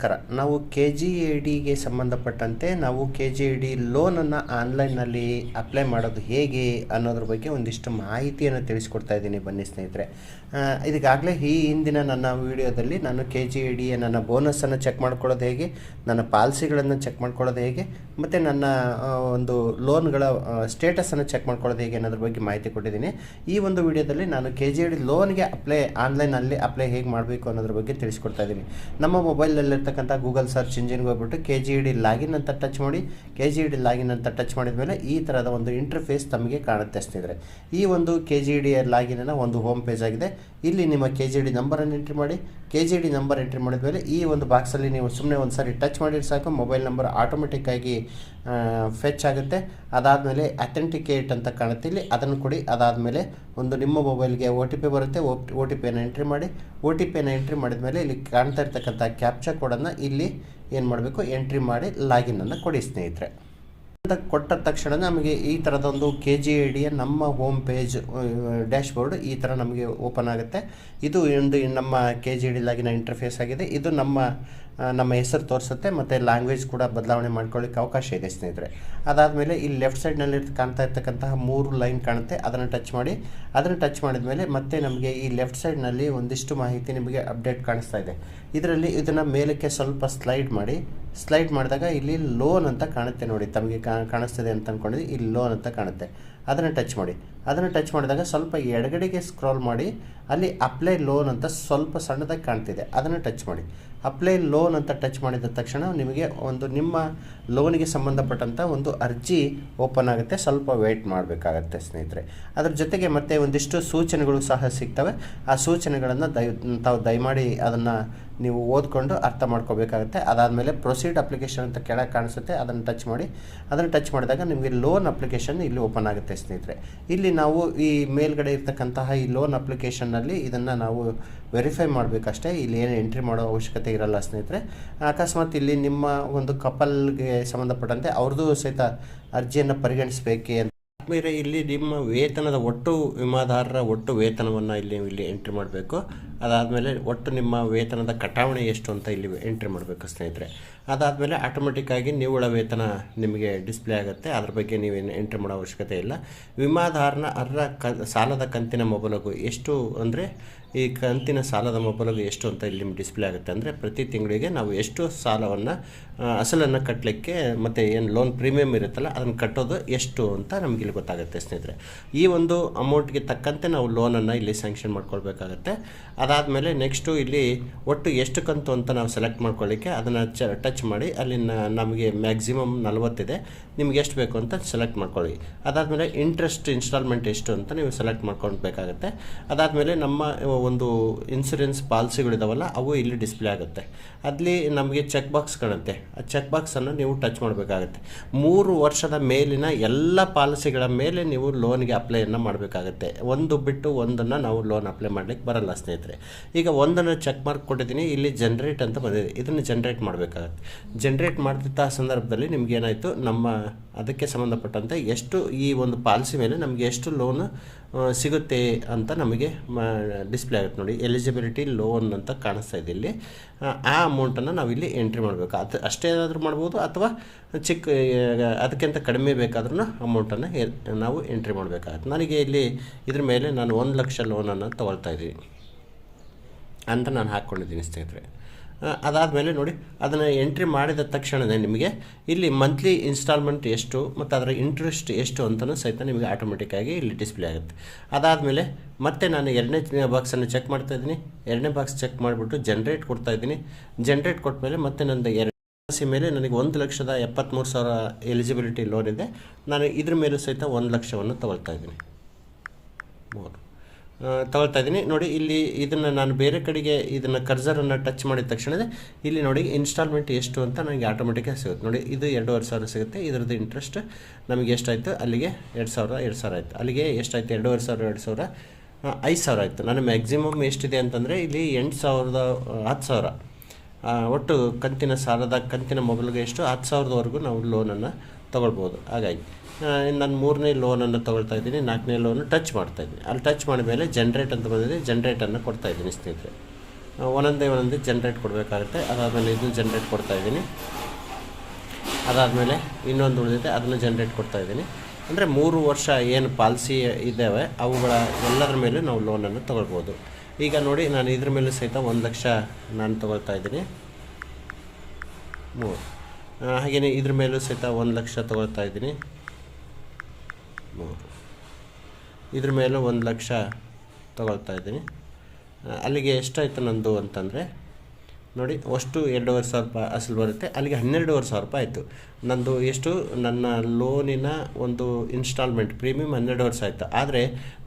ನಮಸ್ಕಾರ. ನಾವು KGIDಗೆ ಸಂಬಂಧಪಟ್ಟಂತೆ ನಾವು KGID ಲೋನನ್ನು ಆನ್ಲೈನ್ನಲ್ಲಿ ಅಪ್ಲೈ ಮಾಡೋದು ಹೇಗೆ ಅನ್ನೋದ್ರ ಬಗ್ಗೆ ಒಂದಿಷ್ಟು ಮಾಹಿತಿಯನ್ನು ತಿಳಿಸ್ಕೊಡ್ತಾ ಇದ್ದೀನಿ. ಬನ್ನಿ ಸ್ನೇಹಿತರೆ, ಇದಕ್ಕಾಗಲೇ ಈ ಹಿಂದಿನ ನನ್ನ ವಿಡಿಯೋದಲ್ಲಿ ನಾನು KGIDಯ ನನ್ನ ಬೋನಸನ್ನು ಚೆಕ್ ಮಾಡ್ಕೊಳ್ಳೋದು ಹೇಗೆ, ನನ್ನ ಪಾಲಿಸಿಗಳನ್ನು ಚೆಕ್ ಮಾಡ್ಕೊಳ್ಳೋದು ಹೇಗೆ, ಮತ್ತು ನನ್ನ ಒಂದು ಲೋನ್ಗಳ ಸ್ಟೇಟಸನ್ನು ಚೆಕ್ ಮಾಡ್ಕೊಳ್ಳೋದು ಹೇಗೆ ಅನ್ನೋದ್ರ ಬಗ್ಗೆ ಮಾಹಿತಿ ಕೊಟ್ಟಿದ್ದೀನಿ. ಈ ಒಂದು ವಿಡಿಯೋದಲ್ಲಿ ನಾನು KGID ಲೋನ್ಗೆ ಆನ್ಲೈನಲ್ಲಿ ಅಪ್ಲೈ ಹೇಗೆ ಮಾಡಬೇಕು ಅನ್ನೋದ್ರ ಬಗ್ಗೆ ತಿಳಿಸ್ಕೊಡ್ತಾ ಇದ್ದೀನಿ. ನಮ್ಮ ಮೊಬೈಲಲ್ಲಿರ್ತಕ್ಕಂಥ ಗೂಗಲ್ ಸರ್ಚ್ ಇಂಜಿನ್ಗೆ ಹೋಗ್ಬಿಟ್ಟು KGID ಲಾಗಿನ್ ಅಂತ ಟಚ್ ಮಾಡಿ. KGID ಲಾಗಿನ್ ಅಂತ ಟಚ್ ಮಾಡಿದ ಮೇಲೆ ಈ ಥರದ ಒಂದು ಇಂಟರ್ಫೇಸ್ ತಮಗೆ ಕಾಣುತ್ತೆ ಸ್ನೇಹಿತರೆ. ಈ ಒಂದು KGID ಲಾಗಿನ್ನ ಒಂದು ಹೋಮ್ ಪೇಜ್ ಆಗಿದೆ. ಇಲ್ಲಿ ನಿಮ್ಮ KGID ನಂಬರನ್ನು ಎಂಟ್ರಿ ಮಾಡಿ. KGID ನಂಬರ್ ಎಂಟ್ರಿ ಮಾಡಿದ ಮೇಲೆ ಈ ಒಂದು ಬಾಕ್ಸಲ್ಲಿ ನೀವು ಸುಮ್ಮನೆ ಒಂದು ಸಾರಿ ಟಚ್ ಮಾಡಿದ್ರೆ ಸಾಕು, ಮೊಬೈಲ್ ನಂಬರ್ ಆಟೋಮೆಟಿಕ್ಕಾಗಿ ಫೆಚ್ ಆಗುತ್ತೆ. ಅದಾದಮೇಲೆ ಅಥೆಂಟಿಕೇಟ್ ಅಂತ ಕಾಣುತ್ತೆ, ಇಲ್ಲಿ ಅದನ್ನು ಕೊಡಿ. ಅದಾದಮೇಲೆ ಒಂದು ನಿಮ್ಮ ಮೊಬೈಲ್ಗೆ OTP ಬರುತ್ತೆ. OTPಯನ್ನು ಎಂಟ್ರಿ ಮಾಡಿ. OTPಯನ್ನು ಎಂಟ್ರಿ ಮಾಡಿದ ಮೇಲೆ ಇಲ್ಲಿ ಕಾಣ್ತಾ ಇರ್ತಕ್ಕಂಥ ಕ್ಯಾಪ್ಚಾ ಕೋಡನ್ನು ಇಲ್ಲಿ ಏನು ಮಾಡಬೇಕು, ಎಂಟ್ರಿ ಮಾಡಿ ಲಾಗಿನನ್ನು ಕೊಡಿ ಸ್ನೇಹಿತರೆ. ಅಂತ ಕೊಟ್ಟ ತಕ್ಷಣ ನಮಗೆ ಈ ಥರದೊಂದು KGIDಯ ನಮ್ಮ ಹೋಮ್ ಪೇಜ್ ಡ್ಯಾಶ್ಬೋರ್ಡ್ ಈ ಥರ ನಮಗೆ ಓಪನ್ ಆಗುತ್ತೆ. ಇದು ಒಂದು ನಮ್ಮ KGID ಲಾಗಿನ ಇಂಟರ್ಫೇಸ್ ಆಗಿದೆ. ಇದು ನಮ್ಮ ಹೆಸರು ತೋರಿಸುತ್ತೆ ಮತ್ತು ಲ್ಯಾಂಗ್ವೇಜ್ ಕೂಡ ಬದಲಾವಣೆ ಮಾಡ್ಕೊಳ್ಳಿಕ್ಕೆ ಅವಕಾಶ ಇದೆ ಸ್ನೇಹಿತರೆ. ಅದಾದಮೇಲೆ ಇಲ್ಲಿ ಲೆಫ್ಟ್ ಸೈಡ್ನಲ್ಲಿ ಕಾಣ್ತಾ ಇರ್ತಕ್ಕಂತಹ 3 ಲೈನ್ ಕಾಣುತ್ತೆ, ಅದನ್ನು ಟಚ್ ಮಾಡಿ. ಅದನ್ನು ಟಚ್ ಮಾಡಿದ ಮೇಲೆ ಮತ್ತೆ ನಮಗೆ ಈ ಲೆಫ್ಟ್ ಸೈಡ್ನಲ್ಲಿ ಒಂದಿಷ್ಟು ಮಾಹಿತಿ ನಿಮಗೆ ಅಪ್ಡೇಟ್ ಕಾಣಿಸ್ತಾ ಇದೆ. ಇದರಲ್ಲಿ ಇದನ್ನು ಮೇಲಕ್ಕೆ ಸ್ವಲ್ಪ ಸ್ಲೈಡ್ ಮಾಡಿ. ಸ್ಲೈಡ್ ಮಾಡಿದಾಗ ಇಲ್ಲಿ ಲೋನ್ ಅಂತ ಕಾಣುತ್ತೆ ನೋಡಿ, ತಮಗೆ ಕಾಣಿಸ್ತಿದೆ ಅಂತ ಅಂದ್ಕೊಂಡಿದ್ದು ಇಲ್ಲಿ ಲೋನ್ ಅಂತ ಕಾಣುತ್ತೆ. ಅದನ್ನು ಟಚ್ ಮಾಡಿ. ಅದನ್ನು ಟಚ್ ಮಾಡಿದಾಗ ಸ್ವಲ್ಪ ಎಡಗಡೆಗೆ ಸ್ಕ್ರಾಲ್ ಮಾಡಿ. ಅಲ್ಲಿ ಅಪ್ಲೈ ಲೋನ್ ಅಂತ ಸ್ವಲ್ಪ ಸಣ್ಣದಾಗಿ ಕಾಣ್ತಿದೆ, ಅದನ್ನು ಟಚ್ ಮಾಡಿ. ಅಪ್ಲೈ ಲೋನ್ ಅಂತ ಟಚ್ ಮಾಡಿದ ತಕ್ಷಣ ನಿಮಗೆ ಒಂದು ನಿಮ್ಮ ಲೋನಿಗೆ ಸಂಬಂಧಪಟ್ಟಂಥ ಒಂದು ಅರ್ಜಿ ಓಪನ್ ಆಗುತ್ತೆ. ಸ್ವಲ್ಪ ವೆಯ್ಟ್ ಮಾಡಬೇಕಾಗತ್ತೆ ಸ್ನೇಹಿತರೆ. ಅದ್ರ ಜೊತೆಗೆ ಮತ್ತೆ ಒಂದಿಷ್ಟು ಸೂಚನೆಗಳು ಸಹ ಸಿಗ್ತವೆ. ಆ ಸೂಚನೆಗಳನ್ನು ತಾವು ದಯಮಾಡಿ ಅದನ್ನು ನೀವು ಓದ್ಕೊಂಡು ಅರ್ಥ ಮಾಡ್ಕೋಬೇಕಾಗುತ್ತೆ. ಅದಾದಮೇಲೆ ಪ್ರೊಸೀಡ್ ಅಪ್ಲಿಕೇಶನ್ ಅಂತ ಕೆಳಗೆ ಕಾಣಿಸುತ್ತೆ, ಅದನ್ನು ಟಚ್ ಮಾಡಿ. ಅದನ್ನು ಟಚ್ ಮಾಡಿದಾಗ ನಿಮಗೆ ಲೋನ್ ಅಪ್ಲಿಕೇಶನ್ ಇಲ್ಲಿ ಓಪನ್ ಆಗುತ್ತೆ ಸ್ನೇಹಿತರೆ. ಇಲ್ಲಿ ನಾವು ಈ ಮೇಲ್ಗಡೆ ಇರ್ತಕ್ಕಂತಹ ಈ ಲೋನ್ ಅಪ್ಲಿಕೇಶನ್ನಲ್ಲಿ ಇದನ್ನು ನಾವು ವೆರಿಫೈ ಮಾಡಬೇಕಷ್ಟೇ. ಇಲ್ಲಿ ಏನು ಎಂಟ್ರಿ ಮಾಡೋ ಅವಶ್ಯಕತೆ ಇರಲ್ಲ ಸ್ನೇಹಿತರೆ. ಅಕಸ್ಮಾತ್ ಇಲ್ಲಿ ನಿಮ್ಮ ಒಂದು ಕಪಲ್ಗೆ ಸಂಬಂಧಪಟ್ಟಂತೆ ಅವ್ರದ್ದು ಸಹಿತ ಅರ್ಜಿಯನ್ನು ಪರಿಗಣಿಸಬೇಕೆ ಅಂತ ಬೇರೆ ಇಲ್ಲಿ ನಿಮ್ಮ ವೇತನದ ಒಟ್ಟು ವಿಮಾದಾರರ ಒಟ್ಟು ವೇತನವನ್ನು ಇಲ್ಲಿ ಎಂಟ್ರಿ ಮಾಡಬೇಕು. ಅದಾದಮೇಲೆ ಒಟ್ಟು ನಿಮ್ಮ ವೇತನದ ಕಟಾವಣೆ ಎಷ್ಟು ಅಂತ ಇಲ್ಲಿ ಎಂಟ್ರಿ ಮಾಡಬೇಕು ಸ್ನೇಹಿತರೆ. ಅದಾದಮೇಲೆ ಆಟೋಮೆಟಿಕ್ಕಾಗಿ ನಿವ್ವಳ ವೇತನ ನಿಮಗೆ ಡಿಸ್ಪ್ಲೇ ಆಗುತ್ತೆ. ಅದ್ರ ಬಗ್ಗೆ ನೀವೇನು ಎಂಟ್ರಿ ಮಾಡೋ ಅವಶ್ಯಕತೆ ಇಲ್ಲ. ವಿಮಾದಾರನ ಸಾಲದ ಕಂತಿನ ಮೊಬಲಗು ಎಷ್ಟು ಅಂದರೆ ಈ ಕಂತಿನ ಸಾಲದ ಮೊಬಲಗು ಎಷ್ಟು ಅಂತ ಇಲ್ಲಿ ಡಿಸ್ಪ್ಲೇ ಆಗುತ್ತೆ. ಅಂದರೆ ಪ್ರತಿ ತಿಂಗಳಿಗೆ ನಾವು ಎಷ್ಟು ಸಾಲವನ್ನು ಅಸಲನ್ನು ಕಟ್ಟಲಿಕ್ಕೆ ಮತ್ತು ಏನು ಲೋನ್ ಪ್ರೀಮಿಯಮ್ ಇರುತ್ತಲ್ಲ ಅದನ್ನು ಕಟ್ಟೋದು ಎಷ್ಟು ಅಂತ ನಮಗೆ ಇಲ್ಲಿ ಗೊತ್ತಾಗುತ್ತೆ ಸ್ನೇಹಿತರೆ. ಈ ಒಂದು ಅಮೌಂಟ್ಗೆ ತಕ್ಕಂತೆ ನಾವು ಲೋನನ್ನು ಇಲ್ಲಿ ಸ್ಯಾಂಕ್ಷನ್ ಮಾಡ್ಕೊಳ್ಬೇಕಾಗತ್ತೆ. ಅದಾದಮೇಲೆ ನೆಕ್ಸ್ಟು ಇಲ್ಲಿ ಒಟ್ಟು ಎಷ್ಟು ಕಂತು ಅಂತ ನಾವು ಸೆಲೆಕ್ಟ್ ಮಾಡ್ಕೊಳ್ಳಿಕ್ಕೆ ಅದನ್ನು ಟಚ್ ಮಾಡಿ. ಅಲ್ಲಿ ನಮಗೆ ಮ್ಯಾಕ್ಸಿಮಮ್ 40 ಇದೆ, ನಿಮ್ಗೆ ಎಷ್ಟು ಬೇಕು ಅಂತ ಸೆಲೆಕ್ಟ್ ಮಾಡ್ಕೊಳ್ಳಿ. ಅದಾದಮೇಲೆ ಇಂಟ್ರೆಸ್ಟ್ ಇನ್ಸ್ಟಾಲ್ಮೆಂಟ್ ಎಷ್ಟು ಅಂತ ನೀವು ಸೆಲೆಕ್ಟ್ ಮಾಡ್ಕೊಳ್ಬೇಕಾಗತ್ತೆ. ಅದಾದಮೇಲೆ ನಮ್ಮ ಒಂದು ಇನ್ಸೂರೆನ್ಸ್ ಪಾಲಿಸಿಗಳಿದಾವಲ್ಲ ಅವು ಇಲ್ಲಿ ಡಿಸ್ಪ್ಲೇ ಆಗುತ್ತೆ. ಅಲ್ಲಿ ನಮಗೆ ಚೆಕ್ ಬಾಕ್ಸ್ ಕಾಣುತ್ತೆ. ಆ ಚೆಕ್ ಬಾಕ್ಸನ್ನು ನೀವು ಟಚ್ ಮಾಡಬೇಕಾಗತ್ತೆ. 3 ವರ್ಷದ ಮೇಲಿನ ಎಲ್ಲ ಪಾಲಿಸಿಗಳ ಮೇಲೆ ನೀವು ಲೋನ್ಗೆ ಅಪ್ಲೈಯನ್ನು ಮಾಡಬೇಕಾಗತ್ತೆ. ಒಂದು ಬಿಟ್ಟು ಒಂದನ್ನು ನಾವು ಲೋನ್ ಅಪ್ಲೈ ಮಾಡಲಿಕ್ಕೆ ಬರಲ್ಲ ಸ್ನೇಹಿತರೆ. ಈಗ ಒಂದನ್ನು ಚೆಕ್ ಮಾರ್ಕ್ ಕೊಟ್ಟಿದ್ದೀನಿ, ಇಲ್ಲಿ ಜನ್ರೇಟ್ ಅಂತ ಬಂದಿದೆ, ಇದನ್ನು ಜನ್ರೇಟ್ ಮಾಡಬೇಕಾಗತ್ತೆ. ಜನ್ರೇಟ್ ಮಾಡಿದಂಥ ಸಂದರ್ಭದಲ್ಲಿ ನಿಮ್ಗೆ ಏನಾಯಿತು, ನಮ್ಮ ಅದಕ್ಕೆ ಸಂಬಂಧಪಟ್ಟಂತೆ ಎಷ್ಟು ಈ ಒಂದು ಪಾಲಿಸಿ ಮೇಲೆ ನಮಗೆ ಎಷ್ಟು ಲೋನ್ ಸಿಗುತ್ತೆ ಅಂತ ನಮಗೆ ಡಿಸ್ಪ್ಲೇ ಆಗುತ್ತೆ ನೋಡಿ. ಎಲಿಜಿಬಿಲಿಟಿ ಲೋನ್ ಅಂತ ಕಾಣಿಸ್ತಾ ಇದೆ ಇಲ್ಲಿ. ಆ ಅಮೌಂಟನ್ನು ನಾವಿಲ್ಲಿ ಎಂಟ್ರಿ ಮಾಡಬೇಕು. ಅಷ್ಟೇ ಏನಾದರೂ ಮಾಡ್ಬೋದು, ಅಥವಾ ಅದಕ್ಕಿಂತ ಕಡಿಮೆ ಬೇಕಾದ್ರೂ ಅಮೌಂಟನ್ನು ನಾವು ಎಂಟ್ರಿ ಮಾಡಬೇಕಾಗುತ್ತೆ. ನನಗೆ ಇಲ್ಲಿ ಇದ್ರ ಮೇಲೆ ನಾನು 1 ಲಕ್ಷ ಲೋನನ್ನು ತೊಗೊಳ್ತಾ ಇದ್ದೀನಿ ಅಂತ ನಾನು ಹಾಕ್ಕೊಂಡಿದ್ದೀನಿ ಸ್ನೇಹಿತರೆ. ಅದಾದಮೇಲೆ ನೋಡಿ, ಅದನ್ನು ಎಂಟ್ರಿ ಮಾಡಿದ ತಕ್ಷಣವೇ ನಿಮಗೆ ಇಲ್ಲಿ ಮಂತ್ಲಿ ಇನ್ಸ್ಟಾಲ್ಮೆಂಟ್ ಎಷ್ಟು ಮತ್ತು ಅದರ ಇಂಟ್ರೆಸ್ಟ್ ಎಷ್ಟು ಅಂತಲೂ ಸಹಿತ ನಿಮಗೆ ಆಟೋಮೆಟಿಕ್ಕಾಗಿ ಇಲ್ಲಿ ಡಿಸ್ಪ್ಲೇ ಆಗುತ್ತೆ. ಅದಾದಮೇಲೆ ಮತ್ತೆ ನಾನು 2ನೇ ಬಾಕ್ಸನ್ನು ಚೆಕ್ ಮಾಡ್ತಾಯಿದ್ದೀನಿ. 2ನೇ ಬಾಕ್ಸ್ ಚೆಕ್ ಮಾಡಿಬಿಟ್ಟು ಜನ್ರೇಟ್ ಕೊಡ್ತಾಯಿದ್ದೀನಿ. ಜನ್ರೇಟ್ ಕೊಟ್ಟ ಮೇಲೆ ಮತ್ತೆ ನಂದು ಪಾಲಿಸಿ ಮೇಲೆ ನನಗೆ 1,73,000 ಎಲಿಜಿಬಿಲಿಟಿ ಲೋನ್ ಇದೆ. ನಾನು ಇದ್ರ ಮೇಲೂ ಸಹಿತ 1 ಲಕ್ಷವನ್ನು ತೊಗೊಳ್ತಾ ಇದ್ದೀನಿ ನೋಡಿ. ಇಲ್ಲಿ ಇದನ್ನು ನಾನು ಬೇರೆ ಕಡೆಗೆ ಇದನ್ನು ಕರ್ಸರನ್ನು ಟಚ್ ಮಾಡಿದ ತಕ್ಷಣ ಇಲ್ಲಿ ನೋಡಿ ಇನ್ಸ್ಟಾಲ್ಮೆಂಟ್ ಎಷ್ಟು ಅಂತ ನನಗೆ ಆಟೋಮೆಟಿಕ್ಕಾಗಿ ಸಿಗುತ್ತೆ ನೋಡಿ. ಇದು 2,500 ಸಿಗುತ್ತೆ. ಇದರದ್ದು ಇಂಟ್ರೆಸ್ಟ್ ನಮಗೆ ಎಷ್ಟಾಯಿತು, ಅಲ್ಲಿಗೆ 2,000 ಆಯಿತು. ಅಲ್ಲಿಗೆ ಎಷ್ಟಾಯಿತು, 2,500 5,000 ಆಯಿತು. ನಾನು ಮ್ಯಾಕ್ಸಿಮಮ್ ಎಷ್ಟಿದೆ ಅಂತಂದರೆ ಇಲ್ಲಿ 10,000 ಒಟ್ಟು ಕಂತಿನ ಮೊಬೈಲ್ಗೆ ಎಷ್ಟು 10,000ವರೆಗೂ ನಾವು ಲೋನನ್ನು ತೊಗೊಳ್ಬೋದು. ಹಾಗಾಗಿ ನಾನು 3ನೇ ಲೋನನ್ನು ತೊಗೊಳ್ತಾ ಇದ್ದೀನಿ. 4ನೇ ಲೋನು ಟಚ್ ಮಾಡ್ತಾಯಿದ್ದೀನಿ. ಅಲ್ಲಿ ಟಚ್ ಮಾಡಿದ ಮೇಲೆ ಜನ್ರೇಟ್ ಅಂತ ಬಂದಿದೆ, ಜನ್ರೇಟನ್ನು ಕೊಡ್ತಾಯಿದ್ದೀನಿ ಸ್ನೇಹಿತರೆ. ಒಂದೊಂದೇ ಜನ್ರೇಟ್ ಕೊಡಬೇಕಾಗುತ್ತೆ. ಅದಾದಮೇಲೆ ಇದು ಜನ್ರೇಟ್ ಕೊಡ್ತಾಯಿದ್ದೀನಿ. ಅದಾದಮೇಲೆ ಇನ್ನೊಂದು ಉಳಿದಿದೆ, ಅದನ್ನು ಜನ್ರೇಟ್ ಕೊಡ್ತಾಯಿದ್ದೀನಿ. ಅಂದರೆ 3 ವರ್ಷ ಏನು ಪಾಲಿಸಿ ಇದ್ದಾವೆ ಅವುಗಳ ಎಲ್ಲದರ ಮೇಲೂ ನಾವು ಲೋನನ್ನು ತೊಗೊಳ್ಬೋದು. ಈಗ ನೋಡಿ, ನಾನು ಇದ್ರ ಮೇಲೂ ಸಹಿತ 1 ಲಕ್ಷ ನಾನು ತೊಗೊಳ್ತಾ ಇದ್ದೀನಿ. 3 ಹಾಗೆಯೇ ಇದ್ರ ಮೇಲೂ ಸಹಿತ 1 ಲಕ್ಷ ತೊಗೊಳ್ತಾ ಇದ್ದೀನಿ. 3 ಇದ್ರ ಮೇಲೂ 1 ಲಕ್ಷ ತೊಗೊಳ್ತಾ ಇದ್ದೀನಿ. ಅಲ್ಲಿಗೆ ಎಷ್ಟಾಯಿತು ನಂದು ಅಂತಂದರೆ ನೋಡಿ, ಅಷ್ಟು 2,500 ರೂಪಾಯಿ ಅಸಲು ಬರುತ್ತೆ. ಅಲ್ಲಿಗೆ 12,500 ರೂಪಾಯಿ ಆಯಿತು ನಂದು. ಎಷ್ಟು ನನ್ನ ಲೋನಿನ ಒಂದು ಇನ್ಸ್ಟಾಲ್ಮೆಂಟ್ ಪ್ರೀಮಿಯಮ್ 12,500 ಆಯಿತು. ಆದರೆ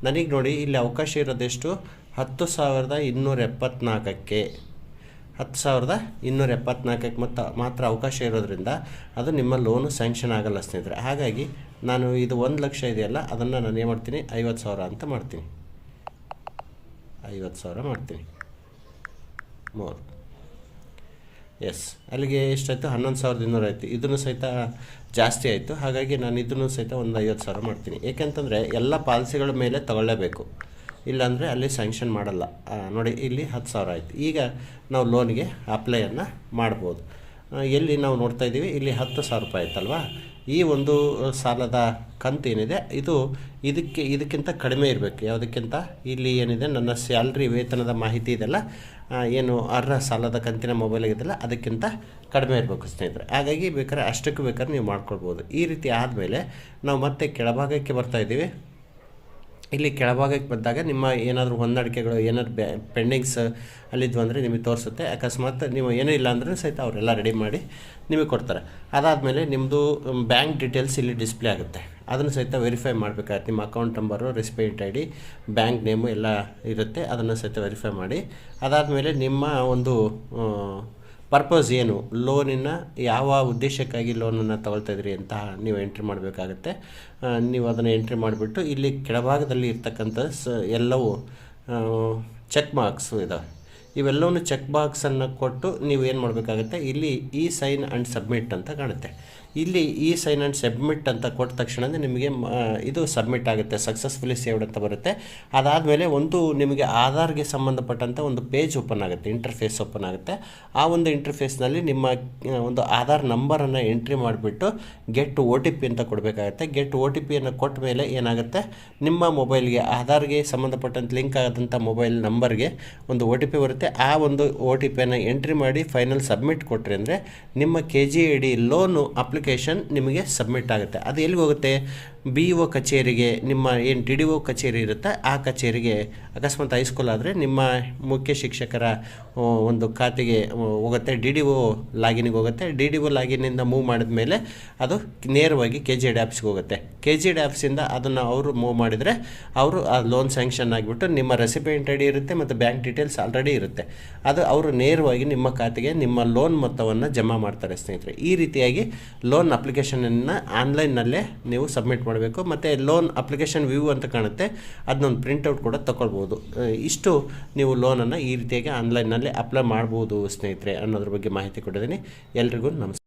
ನನಗೆ ನೋಡಿ, ಇಲ್ಲಿ ಅವಕಾಶ ಇರೋದೆಷ್ಟು 10,274ಕ್ಕೆ 10,274ಕ್ಕೆ ಮಾತ್ರ ಅವಕಾಶ ಇರೋದ್ರಿಂದ ಅದು ನಿಮ್ಮ ಲೋನು ಸ್ಯಾಂಕ್ಷನ್ ಆಗಲ್ಲ ಸ್ನೇಹಿತರೆ. ಹಾಗಾಗಿ ನಾನು ಇದು 1 ಲಕ್ಷ ಇದೆಯಲ್ಲ, ಅದನ್ನು ನಾನು ಏನು ಮಾಡ್ತೀನಿ, 50,000 ಅಂತ ಮಾಡ್ತೀನಿ. 50,000 ಮಾಡ್ತೀನಿ. 3 ಎಸ್, ಅಲ್ಲಿಗೆ ಎಷ್ಟಾಯಿತು, 11,200 ಆಯಿತು. ಇದನ್ನು ಸಹಿತ ಜಾಸ್ತಿ ಆಯಿತು. ಹಾಗಾಗಿ ನಾನು ಇದನ್ನು ಸಹಿತ ಒಂದು 50,000 ಮಾಡ್ತೀನಿ. ಏಕೆಂತಂದರೆ ಎಲ್ಲ ಪಾಲಿಸಿಗಳ ಮೇಲೆ ತಗೊಳ್ಳೇಬೇಕು, ಇಲ್ಲಾಂದರೆ ಅಲ್ಲಿ ಸ್ಯಾಂಕ್ಷನ್ ಮಾಡಲ್ಲ. ನೋಡಿ, ಇಲ್ಲಿ 10,000 ಆಯಿತು. ಈಗ ನಾವು ಲೋನಿಗೆ ಅಪ್ಲೈಯನ್ನು ಮಾಡ್ಬೋದು. ಎಲ್ಲಿ ನಾವು ನೋಡ್ತಾ ಇದ್ದೀವಿ, ಇಲ್ಲಿ 10,000 ರೂಪಾಯಿ ಆಯ್ತಲ್ವಾ. ಈ ಒಂದು ಸಾಲದ ಕಂತು ಏನಿದೆ ಇದಕ್ಕಿಂತ ಕಡಿಮೆ ಇರಬೇಕು. ಯಾವುದಕ್ಕಿಂತ ಇಲ್ಲಿ ಏನಿದೆ, ನನ್ನ ಸ್ಯಾಲ್ರಿ ವೇತನದ ಮಾಹಿತಿ ಇದೆಲ್ಲ, ಏನು ಅರ್ಹ ಸಾಲದ ಕಂತಿನ ಮೊಬೈಲಿಗಿದೆಲ್ಲ ಅದಕ್ಕಿಂತ ಕಡಿಮೆ ಇರಬೇಕು ಸ್ನೇಹಿತರೆ. ಹಾಗಾಗಿ ಅಷ್ಟಕ್ಕೆ ಬೇಕಾದ್ರೆ ನೀವು ಮಾಡ್ಕೊಳ್ಬೋದು. ಈ ರೀತಿ ಆದಮೇಲೆ ನಾವು ಮತ್ತೆ ಕೆಳಭಾಗಕ್ಕೆ ಬರ್ತಾಯಿದ್ದೀವಿ. ಇಲ್ಲಿ ಕೆಳಭಾಗಕ್ಕೆ ಬಂದಾಗ ನಿಮ್ಮ ಏನಾದರೂ ಹೊಂದಾಣಿಕೆಗಳು ಏನಾದ್ರು ಪೆಂಡಿಂಗ್ಸ್ ಅಲ್ಲಿದ್ವು ಅಂದರೆ ನಿಮಗೆ ತೋರಿಸುತ್ತೆ. ಅಕಸ್ಮಾತ್ ನೀವು ಏನೂ ಇಲ್ಲ ಅಂದರೂ ಸಹಿತ ಅವರೆಲ್ಲ ರೆಡಿ ಮಾಡಿ ನಿಮಗೆ ಕೊಡ್ತಾರೆ. ಅದಾದಮೇಲೆ ನಿಮ್ಮದು ಬ್ಯಾಂಕ್ ಡೀಟೇಲ್ಸ್ ಇಲ್ಲಿ ಡಿಸ್ಪ್ಲೇ ಆಗುತ್ತೆ. ಅದನ್ನು ಸಹಿತ ವೆರಿಫೈ ಮಾಡಬೇಕಾಗುತ್ತೆ. ನಿಮ್ಮ account number, recipient I D, bank name ಎಲ್ಲ ಇರುತ್ತೆ. ಅದನ್ನು ಸಹಿತ ವೆರಿಫೈ ಮಾಡಿ. ಅದಾದಮೇಲೆ ನಿಮ್ಮ ಒಂದು ಪರ್ಪಸ್ ಏನು, ಲೋನಿನ ಯಾವ ಉದ್ದೇಶಕ್ಕಾಗಿ ಲೋನನ್ನು ತಗೊಳ್ತಾಯಿದ್ರಿ ಅಂತ ನೀವು ಎಂಟ್ರಿ ಮಾಡಬೇಕಾಗತ್ತೆ. ನೀವು ಅದನ್ನು ಎಂಟ್ರಿ ಮಾಡಿಬಿಟ್ಟು ಇಲ್ಲಿ ಕೆಳಭಾಗದಲ್ಲಿ ಇರ್ತಕ್ಕಂಥ ಎಲ್ಲವೂ ಚೆಕ್ ಮಾರ್ಕ್ಸು ಇದ್ದಾವೆ. ಇವೆಲ್ಲವನ್ನು ಚೆಕ್ ಬಾಕ್ಸನ್ನು ಕೊಟ್ಟು ನೀವು ಏನು ಮಾಡಬೇಕಾಗುತ್ತೆ, ಇಲ್ಲಿ ಈ ಸೈನ್ ಆ್ಯಂಡ್ ಸಬ್ಮಿಟ್ ಅಂತ ಕಾಣುತ್ತೆ. ಇಲ್ಲಿ ಈ ಸೈನ್ ಆ್ಯಂಡ್ ಸಬ್ಮಿಟ್ ಅಂತ ಕೊಟ್ಟ ತಕ್ಷಣ ನಿಮಗೆ ಇದು ಸಬ್ಮಿಟ್ ಆಗುತ್ತೆ, ಸಕ್ಸಸ್ಫುಲಿ ಸೇವ್ಡ್ ಅಂತ ಬರುತ್ತೆ. ಅದಾದಮೇಲೆ ಒಂದು ನಿಮಗೆ ಆಧಾರ್ಗೆ ಸಂಬಂಧಪಟ್ಟಂಥ ಒಂದು ಪೇಜ್ ಓಪನ್ ಆಗುತ್ತೆ, ಇಂಟರ್ಫೇಸ್ ಓಪನ್ ಆಗುತ್ತೆ. ಆ ಒಂದು ಇಂಟರ್ಫೇಸ್ನಲ್ಲಿ ನಿಮ್ಮ ಒಂದು ಆಧಾರ್ ನಂಬರನ್ನು ಎಂಟ್ರಿ ಮಾಡಿಬಿಟ್ಟು ಗೆಟ್ OTP ಅಂತ ಕೊಡಬೇಕಾಗುತ್ತೆ. ಗೆಟ್ OTPಯನ್ನು ಕೊಟ್ಟ ಮೇಲೆ ಏನಾಗುತ್ತೆ, ನಿಮ್ಮ ಮೊಬೈಲ್ಗೆ ಆಧಾರ್ಗೆ ಸಂಬಂಧಪಟ್ಟಂತೆ ಲಿಂಕ್ ಆದಂಥ ಮೊಬೈಲ್ ನಂಬರ್ಗೆ ಒಂದು OTP ಬರುತ್ತೆ. ಆ ಒಂದು OTPಯನ್ನು ಎಂಟ್ರಿ ಮಾಡಿ ಫೈನಲ್ ಸಬ್ಮಿಟ್ ಕೊಟ್ಟರೆ ಅಂದರೆ ನಿಮ್ಮ KGID ಲೋನು ಅಪ್ಲಿಕೇಶನ್ ನಿಮಗೆ ಸಬ್ಮಿಟ್ ಆಗುತ್ತೆ. ಅದು ಎಲ್ಲಿಗೆ ಹೋಗುತ್ತೆ, BO ಕಚೇರಿಗೆ, ನಿಮ್ಮ ಏನು DDO ಕಚೇರಿ ಇರುತ್ತೆ ಆ ಕಚೇರಿಗೆ. ಅಕಸ್ಮಾತ್ ಹೈಸ್ಕೂಲ್ ಆದರೆ ನಿಮ್ಮ ಮುಖ್ಯ ಶಿಕ್ಷಕರ ಒಂದು ಖಾತೆಗೆ ಹೋಗುತ್ತೆ, DDO ಲಾಗಿನ್ಗೆ ಹೋಗುತ್ತೆ. DDO ಲಾಗಿನ್ನಿಂದ ಮೂವ್ ಮಾಡಿದ ಮೇಲೆ ಅದು ನೇರವಾಗಿ KGID ಆಫೀಸ್ಗೆ ಹೋಗುತ್ತೆ. KGID ಆಫೀಸಿಂದ ಅದನ್ನು ಅವರು ಮೂವ್ ಮಾಡಿದರೆ ಅವರು ಆ ಲೋನ್ ಸ್ಯಾಂಕ್ಷನ್ ಆಗಿಬಿಟ್ಟು ನಿಮ್ಮ ರೆಸಿಪಿಯೆಂಟ್ ಐ ಡಿ ಇರುತ್ತೆ ಮತ್ತು ಬ್ಯಾಂಕ್ ಡೀಟೇಲ್ಸ್ ಆಲ್ರೆಡಿ ಇರುತ್ತೆ. ಅದು ಅವರು ನೇರವಾಗಿ ನಿಮ್ಮ ಖಾತೆಗೆ ನಿಮ್ಮ ಲೋನ್ ಮೊತ್ತವನ್ನು ಜಮಾ ಮಾಡ್ತಾರೆ ಸ್ನೇಹಿತರೆ. ಈ ರೀತಿಯಾಗಿ ಲೋನ್ ಅಪ್ಲಿಕೇಶನನ್ನು ಆನ್ಲೈನ್ನಲ್ಲೇ ನೀವು ಸಬ್ಮಿಟ್ ಮಾಡಬೇಕು. ಮತ್ತು ಲೋನ್ ಅಪ್ಲಿಕೇಶನ್ ವ್ಯೂ ಅಂತ ಕಾಣುತ್ತೆ, ಅದನ್ನೊಂದು ಪ್ರಿಂಟೌಟ್ ಕೂಡ ತಗೊಳ್ಬೋದು. ಇಷ್ಟು ನೀವು ಲೋನನ್ನು ಈ ರೀತಿಯಾಗಿ ಆನ್ಲೈನ್ನಲ್ಲಿ ಅಪ್ಲೈ ಮಾಡ್ಬೋದು ಸ್ನೇಹಿತರೆ ಅನ್ನೋದ್ರ ಬಗ್ಗೆ ಮಾಹಿತಿ ಕೊಟ್ಟಿದ್ದೀನಿ. ಎಲ್ರಿಗೂ ನಮಸ್ಕಾರ.